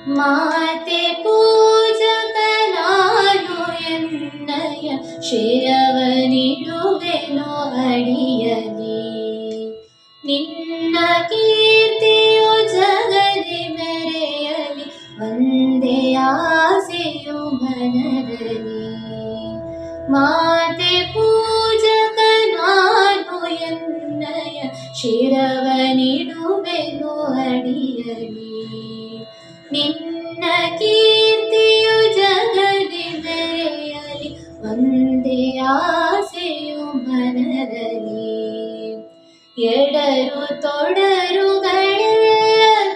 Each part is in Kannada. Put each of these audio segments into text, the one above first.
ಮಾತೆ ಪೂಜಕ ನಾನು ಎನ್ನಯ ಶಿರವನಿಡುವೆನೋ ಅಡಿಯಲಿ. ನಿನ್ನ ಕೀರ್ತಿಯು ಜಗದಿ ಮೆರೆಯಲಿ, ಒಂದೇ ಆಸೆಯು ಮನದಲ್ಲಿ. ಮಾತೆ ಪೂಜಕ ನಾನು ಎನ್ನಯ ಶಿರವನಿಡುವೆನೋ ಅಡಿಯಲಿ. ನಿನ್ನ ಕೀರ್ತಿಯು ಜಗದಿ ಮೆರೆಯಲಿ, ಒಂದೇ ಆಸೆಯು ಮನದಲ್ಲಿ. ಎಡರು ತೊಡರುಗಳೆಲ್ಲ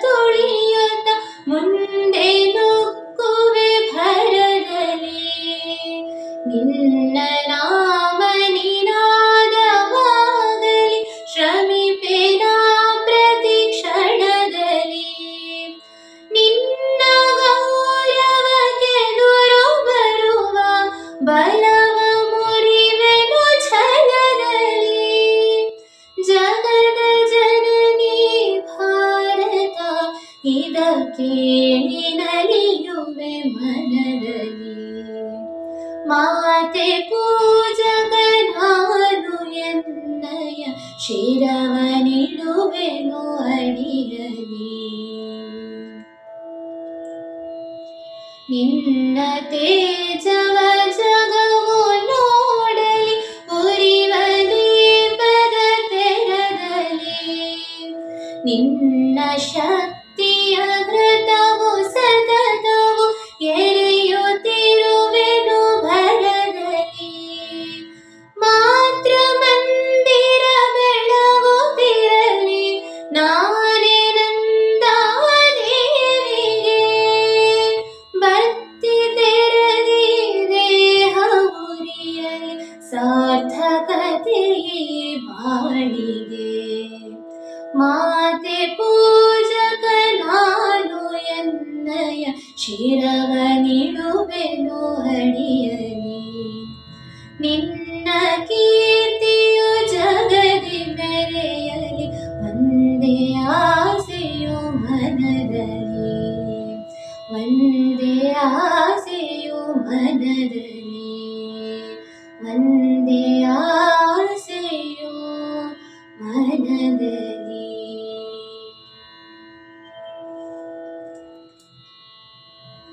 ತುಳಿಯುತ್ತ ಮುಂದೆ ನುಗ್ಗುವೆ ಭರದಲ್ಲಿ. ನಿನ್ನ ನಾಮ ನಿನಾದವಾಗಲಿ, ಶ್ರಮಿಪೆನಾ ಪ್ರತಿ ಕ್ಷಣದಲ್ಲಿ. ನಿನ್ನ ಗೌರವಕ್ಕೆದುರು ಬರುವ ಬಲವ ಮುರಿವೆನು ಛಲದಲ್ಲಿ. ಜಗದ ಜನನಿ ಭಾರತ ಇದಕ್ಕೇಳಿ ನಲಿಯುವೆ ಮನದಲ್ಲಿ. ಮಾತೆ ಪೂಜಕ ನಾನು ಎನ್ನಯ ಶಿರವನಿಡುವೆನೋ ಅಡಿಯಲಿ. ನಿನ್ನ ತೇಜವ ಜಗವು ನೋಡಲಿ, ಉರಿವ ದೀಪದ ತೆರದಲ್ಲಿ. ನಿನ್ನ ಶಕ್ತಿಯ ಘೃತವು ಸತತವು ಎರೆಯುತ್ತಿರುವೆನು ಭರದಲ್ಲಿ. ಮಾತೃ ಮಂದಿರ ಬೆಳಗುತ್ತಿರಲಿ, ನಾನೇ ನಂದಾದೇವಿಗೆ. ಭಕ್ತಿ ತೆರದಿ ದೇಹ ಉರಿಯಲಿ, ಸಾರ್ಥಕತೆಯೇ ಬಾಳಿಗೆ. ಮಾತೆ ಪೂಜಕ ನಾನು ಎನ್ನಯ ಶಿರವನಿಡುವೆನೋ ಅಡಿಯಲಿ. ನಿನ್ನ ಕೀರ್ತಿಯು ಜಗದಿ ಮೆರೆಯಲಿ, ಒಂದೇ ಆಸೆಯು ಮನದಲ್ಲಿ. ಒಂದೇ ಆಸೆಯು ಮನದಲ್ಲಿ, ಒಂದೇ ಆಸೆಯು ಮನದಲ್ಲಿ.